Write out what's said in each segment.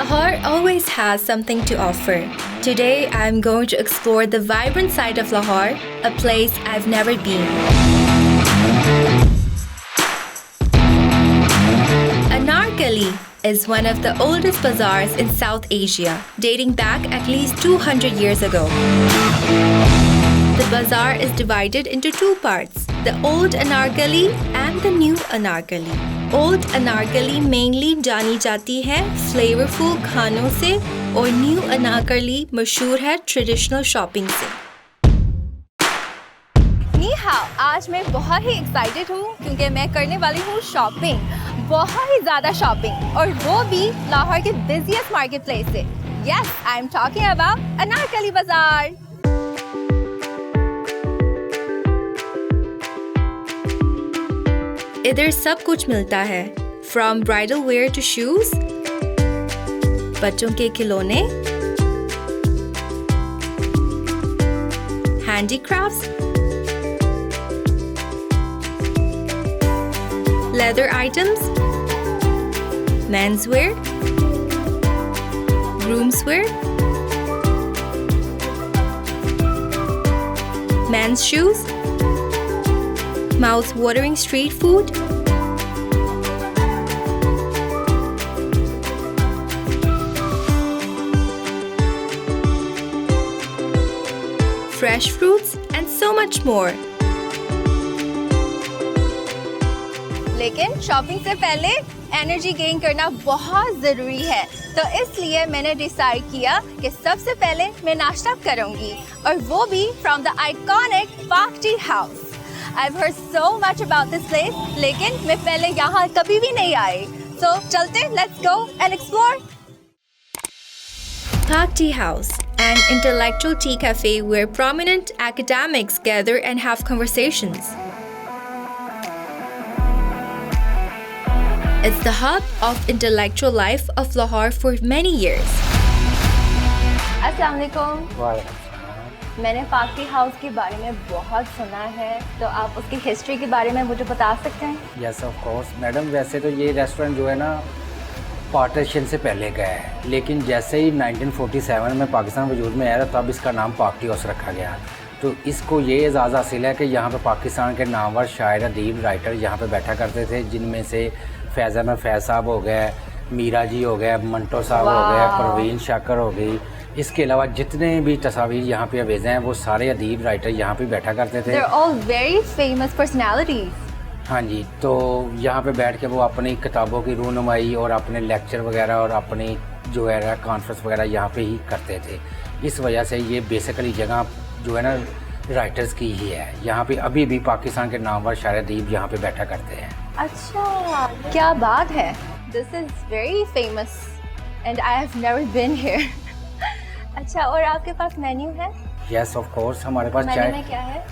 Lahore always has something to offer. Today I'm going to explore the vibrant side of Lahore, a place I've never been. Anarkali is one of the oldest bazaars in South Asia, dating back at least 200 years ago. The bazaar is divided into two parts, the Old Anarkali and the New Anarkali. Old Anarkali mainly जानी जाती है flavourful खानों से और new Anarkali मशहूर है traditional shopping से। नी हाओ, आज मैं बहुत ही एक्साइटेड हूँ क्योंकि मैं करने वाली हूँ शॉपिंग, बहुत ही ज़्यादा शॉपिंग, और वो भी लाहौर के बिजिएस्ट मार्केट प्लेस से। Yes, I am talking about Anarkali Bazaar. इधर सब कुछ मिलता है, from bridal wear to shoes, बच्चों के खिलौने, handicrafts, leather items, menswear, groomswear, men's shoes, mouth-watering street food, fresh fruits, and so much more. लेकिन शॉपिंग से पहले एनर्जी गेन करना बहुत ज़रूरी है, तो इसलिए मैंने डिसाइड किया कि सबसे पहले मैं नाश्ता करूंगी, और वो भी फ्रॉम द आइकॉनिक पाक tea house. I've heard so much about this place, लेकिन मैं पहले यहाँ कभी भी नहीं आई। So चलते, let's go and explore. Pak Tea House, an intellectual tea cafe where prominent academics gather and have conversations. It's the hub of intellectual life of Lahore for many years. अस्सलाम वालेकुम। मैंने पाक टी हाउस के बारे में बहुत सुना है, तो आप उसकी हिस्ट्री के बारे में मुझे बता सकते हैं? यस ऑफ कोर्स मैडम, वैसे तो ये रेस्टोरेंट जो है ना पार्टीशन से पहले का है, लेकिन जैसे ही 1947 में पाकिस्तान वजूद में आया तब इसका नाम पाक टी हाउस रखा गया। तो इसको ये एजाज़ हासिल है कि यहाँ पे पाकिस्तान के नामवर शायर, अदीब, राइटर यहाँ पे बैठा करते थे, जिनमें से फैज़ अहमद फैज़ साहब हो गए, मीरा जी हो गए, मंटो साहब हो गए, परवीन शाकर हो गई। इसके अलावा जितने भी तस्वीर यहाँ पे अवेज़ हैं वो सारे अदीब, राइटर यहाँ पे बैठा करते थे। They're all very famous personalities. हाँ जी, तो यहाँ पे बैठ के वो अपनी किताबों की रूनुमाई और अपने लेक्चर वगैरह और अपनी जो है कॉन्फ्रेंस वगैरह यहाँ पे ही करते थे। इस वजह से ये बेसिकली जगह जो है ना राइटर्स की ही है। यहाँ पे अभी भी पाकिस्तान के नामवर शायर अदीब यहाँ पे बैठा करते हैं। अच्छा, क्या बात है। This is very famous and I have never been here. अच्छा, और आपके पास मेन्यू है? यस ऑफ कोर्स, हमारे पास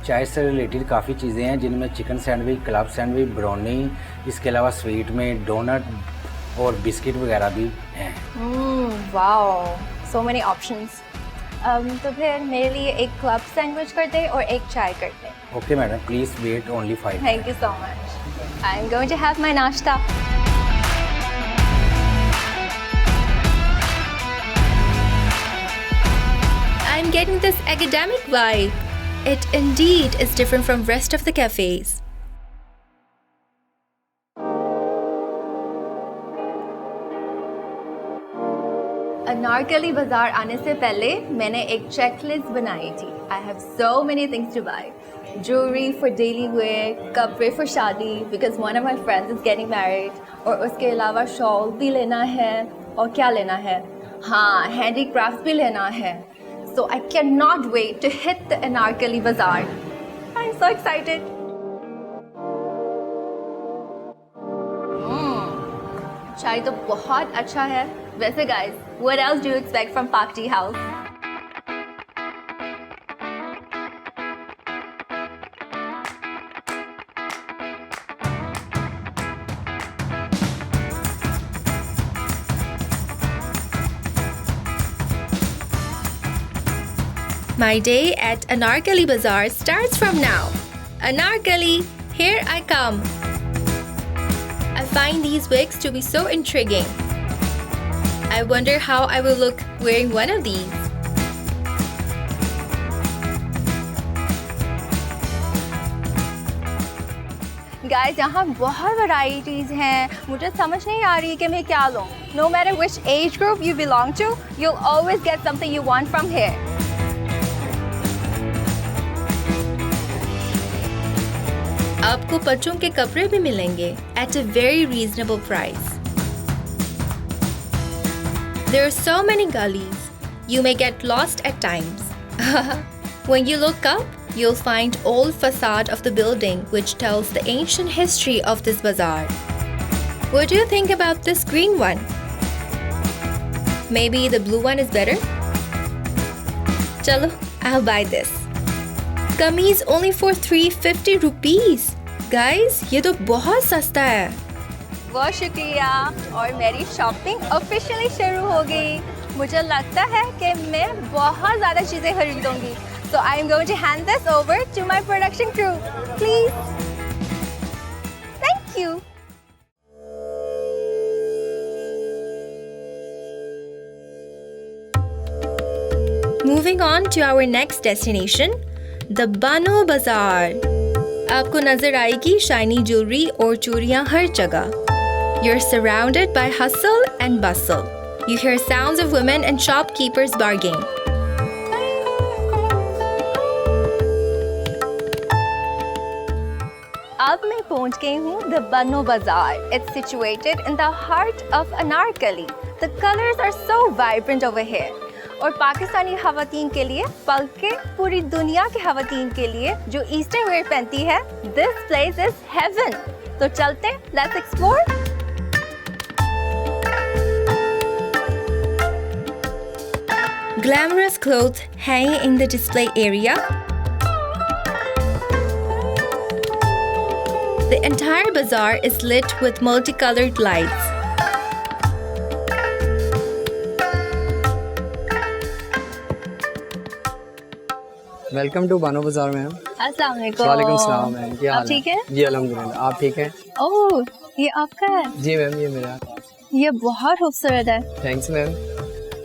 चाय से रिलेटेड काफ़ी चीज़ें हैं, जिनमें chicken sandwich, club sandwich, brownie, इसके अलावा स्वीट में डोनट और बिस्किट वगैरह भी हैं। Wow, so many options. तो फिर मेरे लिए एक क्लब सैंडविच कर दे और एक चाय कर दे। Okay madam, please wait only 5 minutes. Thank you so much. I am going to have my nashta. I'm getting this academic vibe. It indeed is different from rest of the cafes. Anarkali बाजार आने से पहले मैंने एक चेकलिस्ट बनाई थी। I have so many things to buy. Jewelry for daily wear, कपड़े for शादी because one of my friends is getting married, और उसके अलावा शॉल भी लेना है, और क्या लेना है, हाँ, हैंडीक्राफ्ट भी लेना है। So I cannot wait to hit the Anarkali Bazaar. I'm so excited. चाय तो बहुत अच्छा है। वैसे guys, what else do you expect from Pak Tea House? My day at Anarkali Bazaar starts from now. Anarkali, here I come. I find these wigs to be so intriguing. I wonder how I will look wearing one of these. Guys यहाँ बहुत varieties हैं, मुझे समझ नहीं आ रही कि मैं क्या लूँ. No matter which age group you belong to, you'll always get something you want from here. आपको बच्चों के कपड़े भी मिलेंगे at a very reasonable price. There are so many gullies. You may get lost at times. When you look up, you'll find old facade of the building which tells the ancient history of this bazaar. What do you think about this green one? Maybe the blue one is better? Chalo, I'll buy this. Kameez only for 350 rupees. Guys, ये तो बहुत सस्ता है. बहुत शुक्रिया और मेरी shopping officially शुरू हो गई. मुझे लगता है कि मैं बहुत ज़्यादा चीज़ें खरीदूंगी. So I am going to hand this over to my production crew. Please. Thank you. Moving on to our next destination, the Bano Bazaar. आपको नजर आएगी शाइनी ज्वेलरी और चूड़ियां हर जगह. You're surrounded by hustle and bustle. You hear sounds of women and shopkeepers bargaining. अब मैं पहुंच गई हूँ the Bano Bazaar. It's situated in the heart of Anarkali. The colors are so vibrant over here. और पाकिस्तानी ख़वातीन के लिए बल्कि पूरी दुनिया की ख़वातीन के लिए जो ईस्टर्न वेयर पहनती है, this place is heaven. तो चलते, let's explore. Glamorous clothes hanging in the display area. The entire bazaar is lit with multicolored lights. Welcome to Bano Bazaar ma'am. अस्सलाम वालेकुम. वालेकुम सलाम मैम. क्या हाल आप ठीक है? हैं? जी अल्हम्दुलिल्लाह. आप ठीक हैं? ओह, ये आपका है? जी मैम, ये मेरा. ये बहुत खूबसूरत है. Thanks ma'am.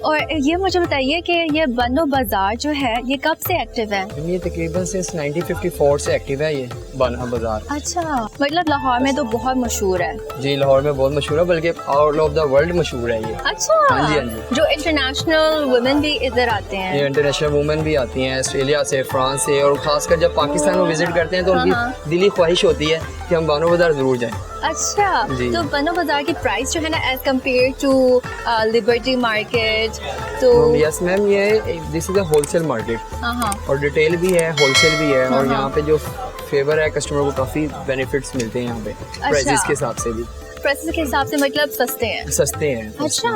और ये मुझे बताइए कि ये बनो बाजार जो है ये कब से एक्टिव है? ये तकरीबन सिंस 1954 से एक्टिव है ये बानो बाजार. अच्छा, मतलब लाहौर में तो बहुत मशहूर है. जी लाहौर में बहुत मशहूर है, बल्कि ऑल ऑफ द वर्ल्ड मशहूर है ये. अच्छा. हाँ जी, हाँ जी. जो इंटरनेशनल वुमेन भी इधर आते ये हैं. इंटरनेशनल वुमेन भी आती हैं ऑस्ट्रेलिया से, फ्रांस से, और खासकर जब पाकिस्तान में विजिट करते हैं तो हाँ. उनकी दिली ख्वाहिश होती है कि हम बानो बाजार जरूर जाएं. अच्छा, जी. तो बनो बाजार की प्राइस जो है ना as compare to liberty market, तो यस मैम, ये this is a wholesale market. हाँ और रिटेल भी है, होलसेल भी है. और हाँ. यहाँ पे जो फेवर है कस्टमर को काफ़ी बेनिफिट्स मिलते हैं यहाँ पे प्राइसेस के हिसाब से भी. प्राइस के हिसाब से मतलब सस्ते हैं. सस्ते हैं. अच्छा.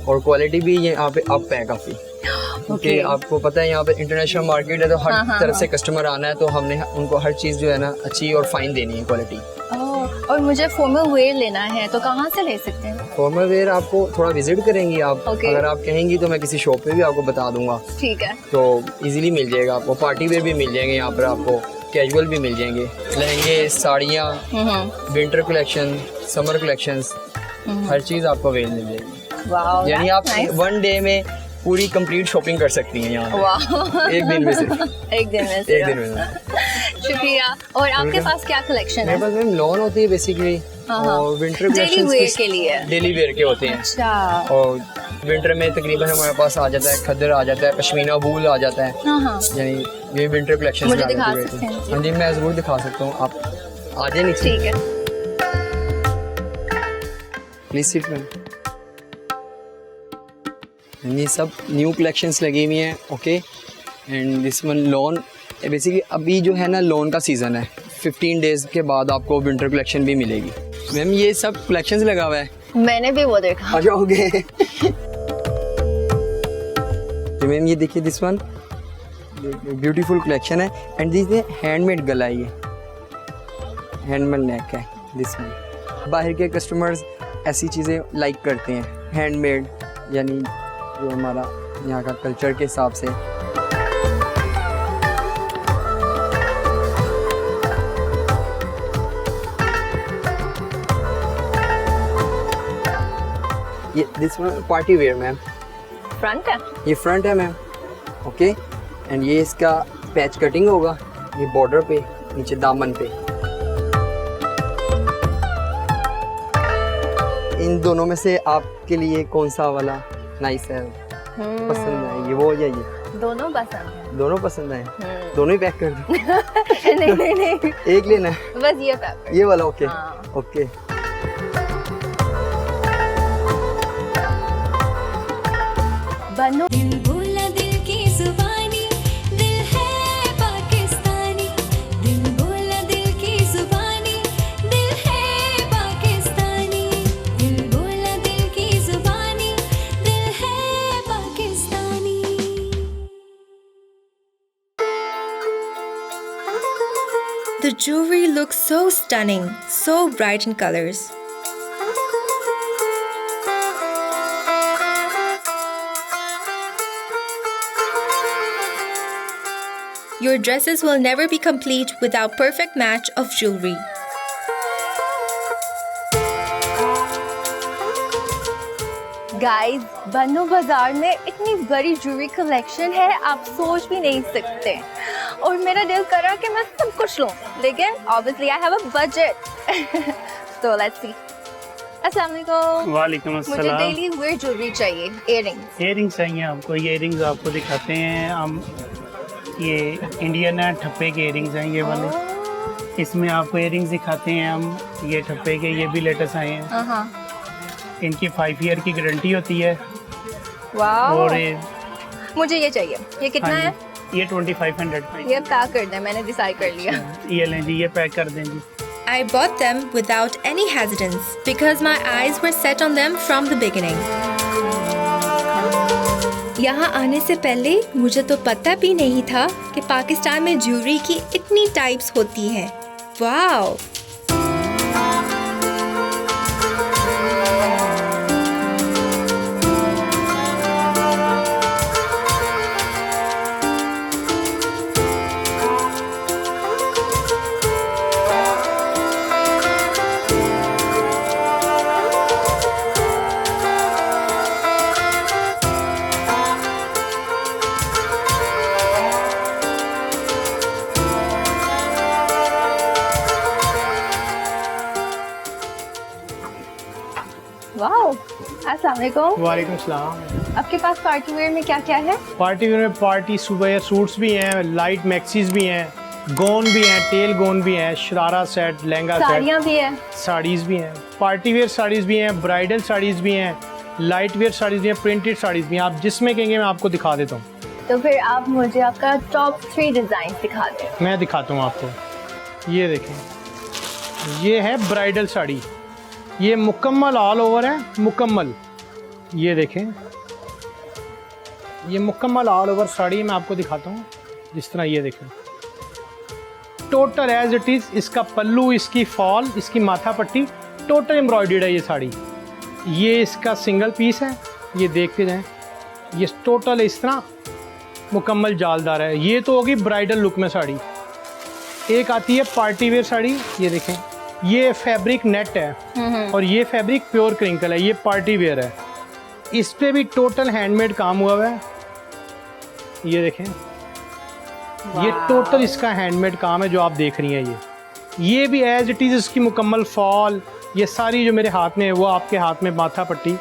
और क्वालिटी भी यहाँ पे अप है काफ़ी. क्योंकि आपको पता है यहाँ पे इंटरनेशनल मार्केट है तो हर तरफ से कस्टमर आना है, तो हमने उनको हर चीज़ जो है ना अच्छी और फाइन देनी है क्वालिटी. और मुझे फॉर्मल वेयर लेना है तो कहाँ से ले सकते हैं? फॉर्मल वेयर आपको थोड़ा विजिट करेंगी आप. अगर आप कहेंगी तो मैं किसी शॉप पे भी आपको बता दूंगा. ठीक है. तो इजीली मिल जाएगा आपको. पार्टी वेयर भी मिल जाएंगे यहाँ पर आपको, कैजुअल भी मिल जाएंगे, लहंगे, साड़ियाँ, विंटर कलेक्शन, समर कलेक्शंस, हर चीज़ आपको अवेलेबल मिल जाएगी. यानी आप वन डे में पूरी कंप्लीट शॉपिंग कर सकती हैं यहाँ. एक दिन में सिर्फ. एक दिन में. एक दिन में. शुक्रिया. और आपके पास क्या कलेक्शन है? मेरे पास मैम लॉन होती है बेसिकली, और विंटर डेली वेयर के लिए. डेली वेयर के होते हैं. अच्छा. और विंटर में तकरीबन हमारे पास आ जाता है खद्दर, आ जाता है पश्मीना, वूल आ जाता है. यानी ये विंटर कलेक्शन मुझे दिखा सकते हैं? हाँ जी, मैं ज़रूर दिखा सकता हूँ. आप आ जाए नीचे. ठीक है. Please sit ma'am. ये सब न्यू कलेक्शंस लगी हुई हैं. Okay. And this one lawn. Basically अभी जो है ना लॉन का सीज़न है. 15 डेज के बाद आपको विंटर कलेक्शन भी मिलेगी. मैम ये सब कलेक्शंस लगा हुआ है. मैंने भी वो देखा. आ जाओगे. तो मैम ये देखिए, दिस वन ब्यूटीफुल कलेक्शन है. एंड दिस हैंडमेड गला है, ये हैंडमेड नेक है. दिस वन बाहर के कस्टमर्स ऐसी चीज़ें लाइक करते हैं, हैंडमेड, यानी जो हमारा यहाँ का कल्चर के हिसाब से. ये this one party wear ma'am, front है। ये फ्रंट है मैम, ओके। एंड ये इसका पैच कटिंग होगा, ये बॉर्डर पे, नीचे दामन पे। इन दोनों में से आपके लिए कौन सा वाला नाइस है, पसंद है, ये वो या ये? दोनों पसंद है। दोनों पसंद है, दोनों ही पैक कर दो। नहीं नहीं, एक लेना है, बस ये पैक कर। ये वाला, ओके हाँ। ओके। बनो दिल बोला दिल की जुबानी, दिल है पाकिस्तानी। दिल बोला दिल की जुबानी, दिल है पाकिस्तानी। दिल बोला दिल की जुबानी, दिल है Pakistani. The jewelry looks so stunning, so bright in colors. Your dresses will never be complete without perfect match of jewelry. Guys, बनो बाजार में इतनी बड़ी ज्वेलरी कलेक्शन है, आप सोच भी नहीं सकते। और मेरा दिल कर रहा कि मैं सब कुछ लूं, लेकिन obviously I have a budget. तो लेट्स सी। अस्सलाम वालेकुम। वालेकुम मुझे अस्सलाम। डेली वेयर ज्वेलरी चाहिए, इयररिंग्स। इयरिंग्स चाहिए आपको? ये इयरिंग्स आपको दिखाते हैं हम। ये इंडियन है, ठप्पे के इयरिंग्स हैं ये वाले। इसमें आपको इयरिंग्स दिखाते हैं हम। ये ठप्पे के, ये भी लेटेस्ट आए हैं। हाँ, इनकी 5 ईयर की गारंटी होती है। वाह। और ये मुझे ये चाहिए। ये कितना है? ये 2500 का। ये पैक कर दें, मैंने डिसाइड कर लिया। ये लें जी, ये पैक कर दें जी। I bought them without any hesitance because my eyes were set on them from the beginning. यहाँ आने से पहले मुझे तो पता भी नहीं था कि पाकिस्तान में ज्वेलरी की इतनी टाइप्स होती हैं। वाओ! वाओ, अस्सलाम वालेकुम। वालेकुम सलाम। आपके पास पार्टी वेयर में क्या क्या है? पार्टी वेयर में पार्टी सुबह सूट्स भी हैं, लाइट मैक्सीज भी हैं, गोन भी हैं, टेल गोन भी हैं, शरारा सेट, लहंगा सेट, साड़ियाँ भी है। साड़ीज़ भी हैं, पार्टी वेयर साड़ीज़ भी हैं, ब्राइडल साड़ीज़ भी हैं, लाइट वेयर साड़ीज़ भी हैं, प्रिंटेड साड़ीज़ भी हैं। आप जिसमें कहेंगे मैं आपको दिखा देता हूँ। तो फिर आप मुझे आपका टॉप 3 डिज़ाइन दिखा दें। मैं दिखाता हूँ आपको। ये देखें, ये है ब्राइडल साड़ी। ये मुकम्मल ऑल ओवर है, मुकम्मल। ये देखें, ये मुकम्मल ऑल ओवर साड़ी मैं आपको दिखाता हूँ। जिस तरह ये देखें, टोटल एज इट इज़। इसका पल्लू, इसकी फॉल, इसकी माथा पट्टी टोटल एम्ब्रॉयडर्ड है ये साड़ी। ये इसका सिंगल पीस है, ये देखते जाएं। ये टोटल इस तरह मुकम्मल जालदार है। ये तो होगी ब्राइडल लुक में साड़ी। एक आती है पार्टी वेयर साड़ी, ये देखें, ये फैब्रिक नेट है और ये फैब्रिक प्योर क्रिंकल है। ये पार्टी वेयर है, इस पे भी टोटल हैंडमेड काम हुआ हुआ है। ये देखें, ये टोटल इसका हैंडमेड काम है जो आप देख रही हैं। ये भी एज इट इज़ इसकी मुकम्मल फॉल, ये सारी जो मेरे हाथ में है वो आपके हाथ में माथा पट्टी।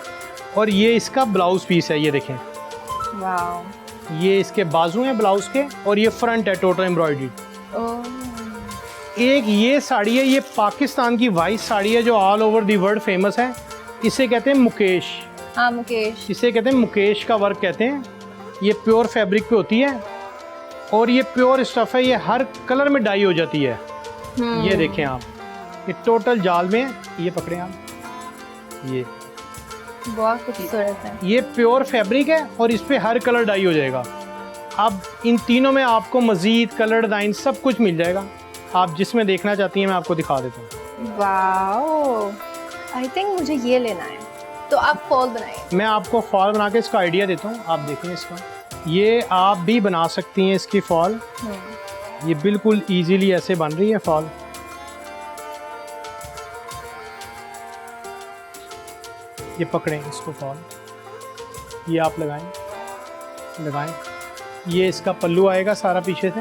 और ये इसका ब्लाउज पीस है, ये देखें। वाओ। ये इसके बाजू हैं ब्लाउज के और ये फ्रंट है टोटल एम्ब्रॉयडरी। एक ये साड़ी है, ये पाकिस्तान की वाइट साड़ी है जो all over the world famous है। इसे कहते हैं मुकेश। हाँ, मुकेश। इसे कहते हैं मुकेश का वर्क कहते हैं। ये प्योर फैब्रिक पे होती है और ये प्योर स्टफ है। ये हर कलर में डाई हो जाती है। ये देखें आप, ये टोटल जाल में, ये पकड़े आप, ये बहुत खूबसूरत है। ये प्योर फैब्रिक है और इस पे हर कलर डाई हो जाएगा। अब इन तीनों में आपको मज़ीद कलर डिज़ाइन सब कुछ मिल जाएगा। आप जिसमें देखना चाहती हैं मैं आपको दिखा देता हूँ। वाओ, आई थिंक मुझे ये लेना है। तो आप फॉल बनाइए। मैं आपको फॉल बना के इसका आइडिया देता हूँ। आप देखें इसका, ये आप भी बना सकती हैं इसकी फॉल। ये बिल्कुल इजीली ऐसे बन रही है फॉल। ये पकड़ें इसको फॉल, ये आप लगाएं। ये इसका पल्लू आएगा सारा पीछे से,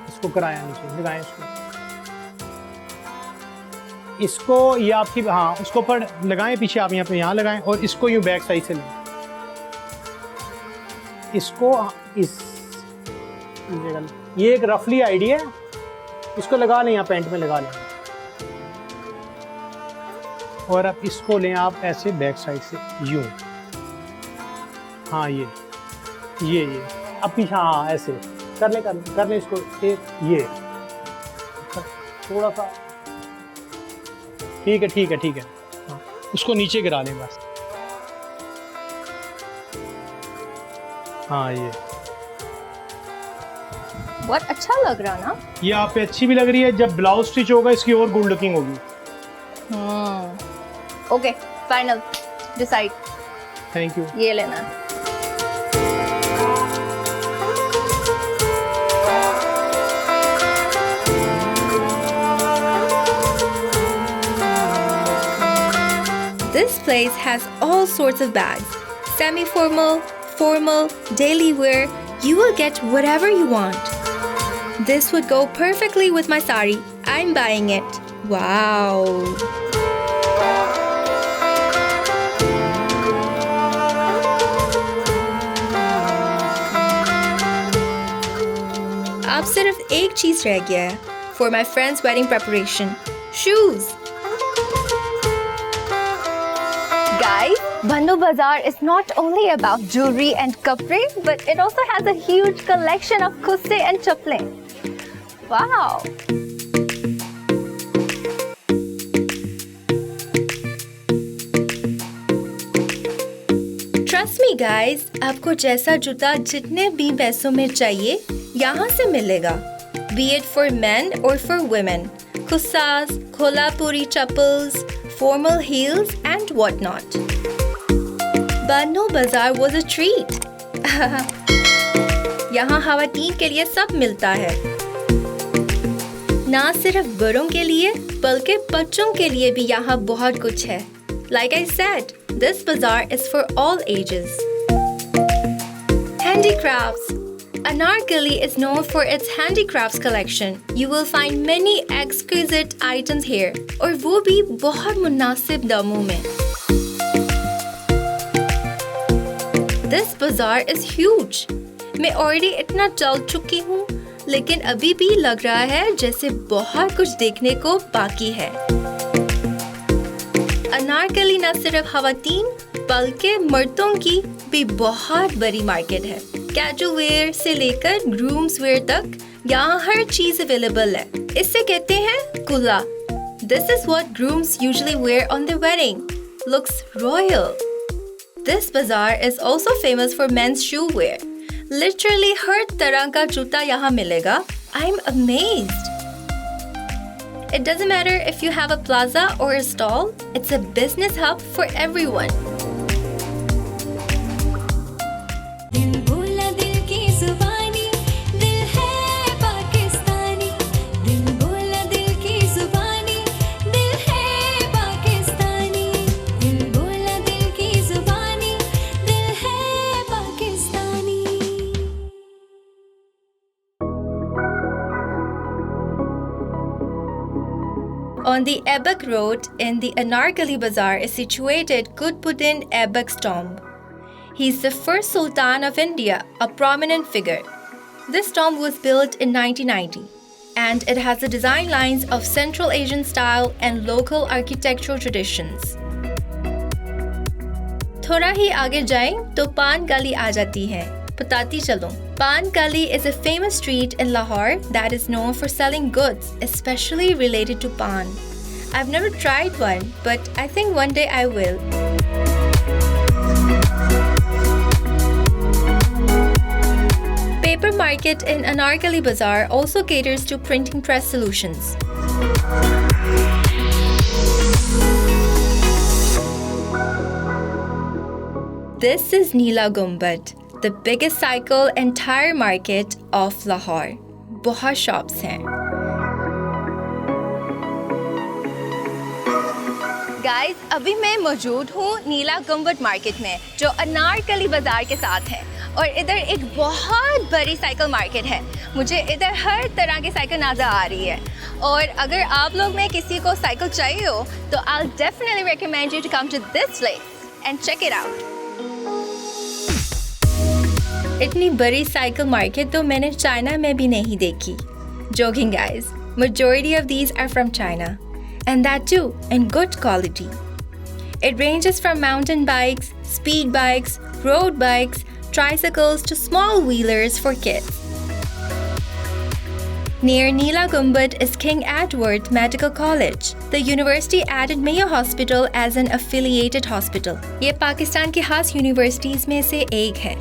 इसको कराएं नीचे, लगाएं इसको ये आपकी, हाँ उसको पर लगाएं पीछे, आप यहाँ पे यहाँ लगाएं और इसको यूँ बैक साइड से लें, इसको इस जगह, ये एक रफली आइडिया है, इसको लगा लें, यहाँ पैंट में लगा लें और अब इसको लें आप ऐसे बैक साइड से यूँ, हाँ ये अब पीछे, हाँ ऐसे कर लें इसको, एक ये थोड़ा सा, ठीक है, हाँ उसको नीचे गिरा लें बस, हाँ ये बहुत अच्छा लग रहा ना। ये आप पे अच्छी भी लग रही है, जब ब्लाउज स्टिच होगा इसकी और गुड लुकिंग होगी। Okay final decide, thank you. ये लेना। This place has all sorts of bags. Semi-formal, formal, daily wear. You will get whatever you want. This would go perfectly with my sari. I'm buying it. Wow. अब सिर्फ एक चीज रह गया है for my friend's wedding preparation. Shoes. Guys, Bannu Bazaar is not only about jewelry and kapre, but it also has a huge collection of kusse and chappalein. Wow! Trust me guys, आपको जैसा जूता जितने भी पैसों में चाहिए यहाँ से मिलेगा. Be it for men or for women. Kussas, Kolhapuri chappals, formal heels and whatnot. Bannu Bazaar was a treat. यहाँ खवातीन के लिए सब मिलता है. ना सिर्फ बड़ों के लिए बल्कि बच्चों के लिए भी यहाँ बहुत कुछ है. Like I said, this bazaar is for all ages. Handicrafts. Anarkali is known for its handicrafts collection. You will find many exquisite items here, और वो भी बहुत मुनासिब दामों में. This bazaar is huge. मैं already इतना चल चुकी हूँ, लेकिन अभी भी लग रहा है जैसे बहुत कुछ देखने को बाकी है. अनारकली न सिर्फ खवातीन बल्कि मर्दों की भी बहुत बड़ी मार्केट है. कैजुअल वेयर से लेकर ग्रूम्स वेयर तक यहाँ हर चीज अवेलेबल है. इसे कहते हैं कुला. This is what grooms usually wear on their wedding. Looks royal. This bazaar is also famous for men's shoe wear. Literally हर तरह का जूता यहाँ मिलेगा. I'm amazed. It doesn't matter if you have a plaza or a stall. It's a business hub for everyone. दिल बोला दिल की जुबानी, दिल है पाकिस्तानी. दिल बोला दिल की जुबानी, दिल है पाकिस्तानी. दिल बोला दिल की जुबानी, दिल है Pakistani. On the Aibak Road in the Anarkali Bazaar is situated Qutbuddin Aibak's tomb. He's the first Sultan of India, a prominent figure. This tomb was built in 1990 and it has the design lines of Central Asian style and local architectural traditions. थोड़ा ही आगे जाएं तो पान गली आ जाती है. बताती चलूं. Pan Gully is a famous street in Lahore that is known for selling goods, especially related to pan. I've never tried one, but I think one day I will. Paper Market in Anarkali Bazaar also caters to printing press solutions. This is Neela Gumbad, the biggest cycle and tire market of Lahore. बहुत shops हैं. Guys, guys, अभी मैं मौजूद हूँ नीला गुंबद market में जो अनारकली बाज़ार के साथ है और इधर एक बहुत बड़ी साइकिल मार्केट है। मुझे इधर हर तरह की साइकिल नज़र आ रही है और अगर आप लोग में किसी को साइकिल चाहिए हो तो I'll definitely recommend you to come to this place and check it out. इतनी बड़ी साइकिल मार्केट तो मैंने चाइना में भी नहीं देखी। Joking guys, majority of these are from China, and that too in good quality. It ranges from mountain bikes, speed bikes, road bikes, tricycles to small wheelers for kids. Near Neela Gumbad is King Edward Medical College. The university added Mayo Hospital as an affiliated hospital. ये पाकिस्तान की खास universities में से एक है।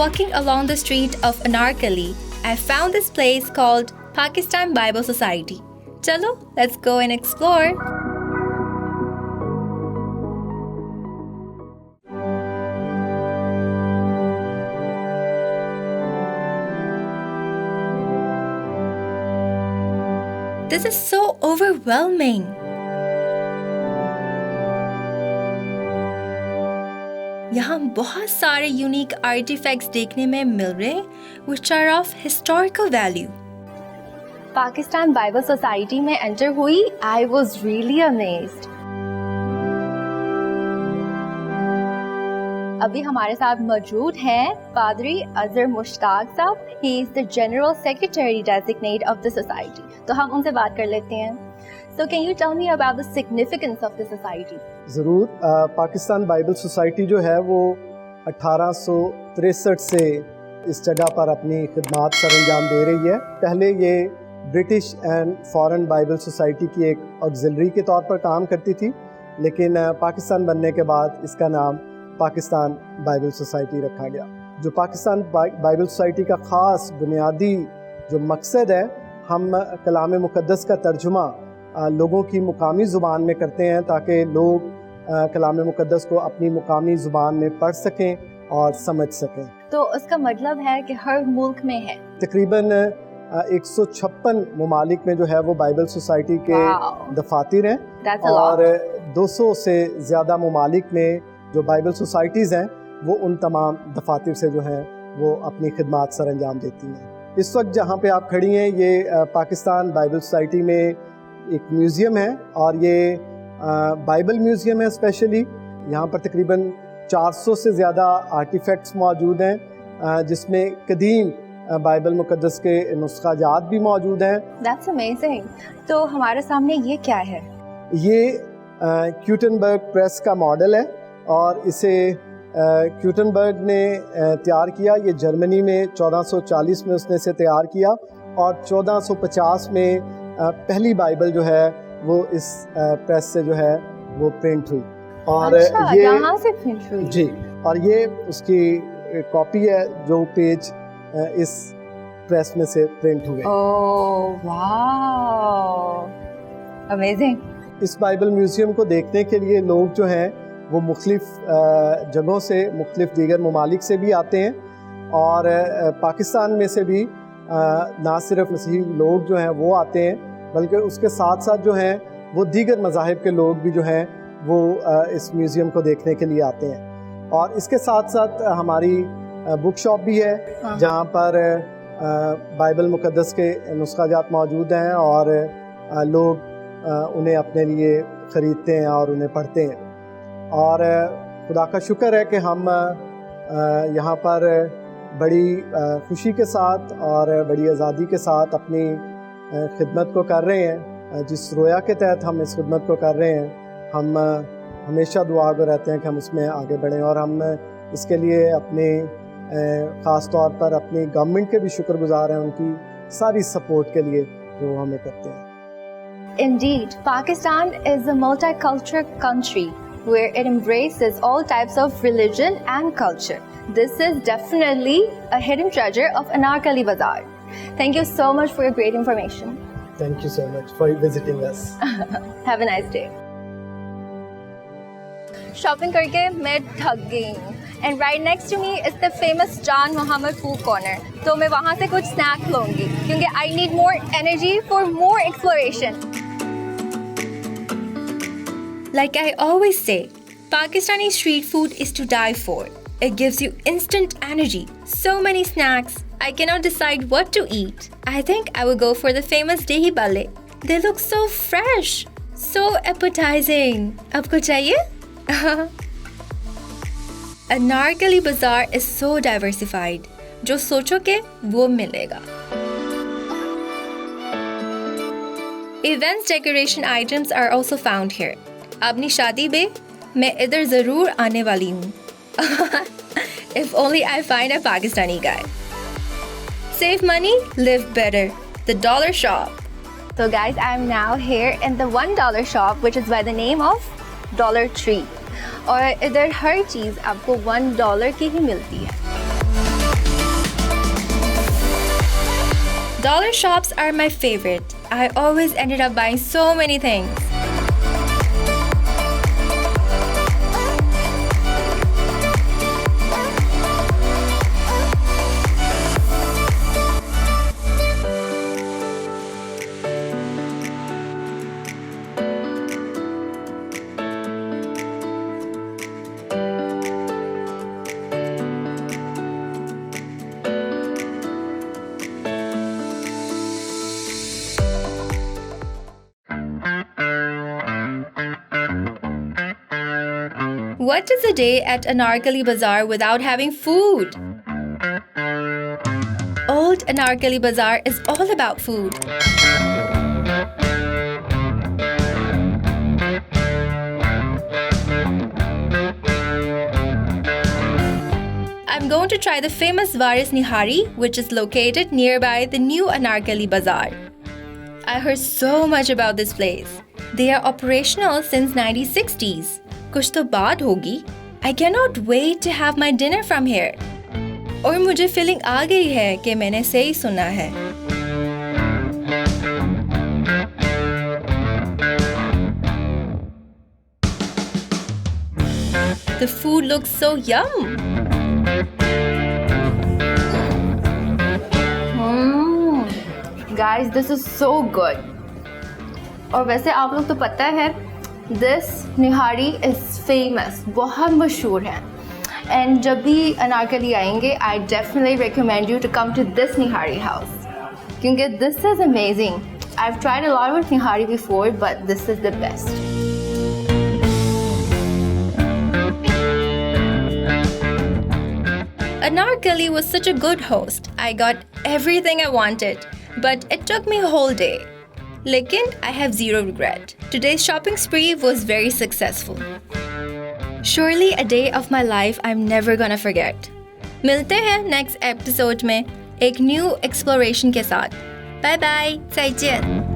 Walking along the street of Anarkali, I found this place called Pakistan Bible Society. Chalo, let's go and explore. This is so overwhelming. यहाँ बहुत सारे यूनिक आर्टिफैक्ट्स देखने में मिल रहे which are of historical value. Pakistan Bible society में enter हुई, I was really amazed. अभी हमारे साथ मौजूद हैं पादरी अजहर मुश्ताक साहब. He is the General Secretary Designate of the Society. तो हम उनसे बात कर लेते हैं. So can you tell me about the significance of the society? ज़रूर. पाकिस्तान बाइबल सोसाइटी जो है वो 1863 से इस जगह पर अपनी खिदमत सरअंजाम दे रही है. पहले ये British and foreign Bible society की एक ऑक्सिलरी के तौर पर काम करती थी, लेकिन पाकिस्तान बनने के बाद इसका नाम पाकिस्तान बाइबल सोसाइटी रखा गया. जो पाकिस्तान बाइबल सोसाइटी का ख़ास बुनियादी जो मकसद है, हम कलाम मुक़द्दस का तर्जुमा लोगों की मुकामी ज़ुबान में करते हैं ताकि लोग कलाम मुक़द्दस को अपनी मुकामी ज़ुबान में पढ़ सकें और समझ सकें. तो उसका मतलब है कि हर मुल्क में है. तकरीबन 156 ममालिक में जो है वो बाइबल सोसाइटी के दफातर हैं. That's a और lot. 200 से ज़्यादा ममालिक में जो बाइबल सोसाइटीज़ हैं वो उन तमाम दफातर से जो हैं वो अपनी खिदमत सरअंजाम देती हैं. इस वक्त जहाँ पे आप खड़ी हैं ये पाकिस्तान बाइबल सोसाइटी में एक म्यूज़ियम है और ये बाइबल म्यूज़ियम है. स्पेशली यहाँ पर तकरीबन 400 से ज़्यादा आर्टिफैक्ट्स मौजूद हैं जिसमें कदीम बाइबल मुक़द्दस के नुस्ख़ाजात भी मौजूद हैं. That's amazing. तो हमारे सामने ये क्या है? ये क्यूटनबर्ग प्रेस का मॉडल है और इसे क्यूटनबर्ग ने तैयार किया. ये जर्मनी में 1440 में उसने इसे तैयार किया और 1450 में पहली बाइबल जो है वो इस प्रेस से जो है वो प्रिंट हुई. और अच्छा, ये यहाँ से प्रिंट हुई? जी. और ये उसकी कॉपी है जो पेज इस प्रेस में से प्रिंट हुए. Oh wow, amazing. इस बाइबल म्यूज़ियम को देखने के लिए लोग जो हैं वो मुख्तलिफ़ जगहों से, मुख्तलिफ़ दीगर ममालिक से भी आते हैं और पाकिस्तान में से भी ना सिर्फ मसीही लोग जो हैं वो आते हैं बल्कि उसके साथ साथ जो हैं वो दीगर मज़ाहिब के लोग भी जो हैं वो इस म्यूज़ियम को देखने के लिए आते हैं. और इसके साथ साथ हमारी बुक शॉप भी है जहाँ पर बाइबल मुक़द्दस के नुस्ख़ाजात मौजूद हैं और लोग उन्हें अपने लिए ख़रीदते हैं और उन्हें पढ़ते हैं. और खुदा का शुक्र है कि हम यहाँ पर बड़ी खुशी के साथ और बड़ी आज़ादी के साथ अपनी खिदमत को कर रहे हैं. जिस रोया के तहत हम इस खिदमत को कर रहे हैं, हम हमेशा दुआ को रहते हैं कि हम उसमें आगे बढ़ें और हम इसके लिए अपने ख़ास तौर पर अपनी गवर्नमेंट के भी शुक्रगुजार हैं उनकी सारी सपोर्ट के लिए जो हमें करते हैं. Indeed, Pakistan is a multicultural country where it embraces all types of religion and culture. This is definitely a hidden treasure of Anarkali Bazaar. Thank you so much for your great information. Thank you so much for visiting us. Have a nice day. Shopping करके मैं थक गई हूँ. And right next to me is the famous John Muhammad Food Corner. तो मैं वहाँ से कुछ स्नैक लूँगी क्योंकि I need more energy for more exploration. Like I always say, Pakistani street food is to die for. It gives you instant energy, so many snacks. I cannot decide what to eat. I think I will go for the famous Dehi Bale. They look so fresh, so appetizing. Aapko chahiye? Anarkali Bazaar is so diversified. जो सोचोगे वो मिलेगा. Events decoration items are also found here. अपनी शादी में मैं इधर ज़रूर आने वाली हूँ. If only I find a Pakistani guy. Save money, live better. The Dollar Shop. So guys, I'm now here in the $1 shop, which is by the name of Dollar Tree. और इधर हर चीज़ आपको $1 की ही मिलती है. Dollar shops are my favorite. I always ended up buying so many things. What is a day at Anarkali Bazaar without having food? Old Anarkali Bazaar is all about food. I'm going to try the famous Waris Nihari, which is located nearby the new Anarkali Bazaar. I heard so much about this place. They are operational since 1960s. कुछ तो बात होगी. I cannot wait to have my dinner from here. और मुझे feeling आ गई है कि मैंने सही सुना है. The food looks so yum. Guys, this is so good. और वैसे आप लोग तो पता है, this निहारी is famous, बहुत मशहूर है. And जब भी अनारकली आएंगे, I definitely recommend you to come to this Nihari house. क्योंकि this is amazing. I've tried a lot of Nihari before, but this is the best. Anarkali was such a good host. I got everything I wanted, but it took me a whole day. Lekin I have zero regret. Today's shopping spree was very successful. Surely a day of my life I'm never gonna forget. मिलते हैं next episode में एक new exploration के साथ. Bye bye, 再见.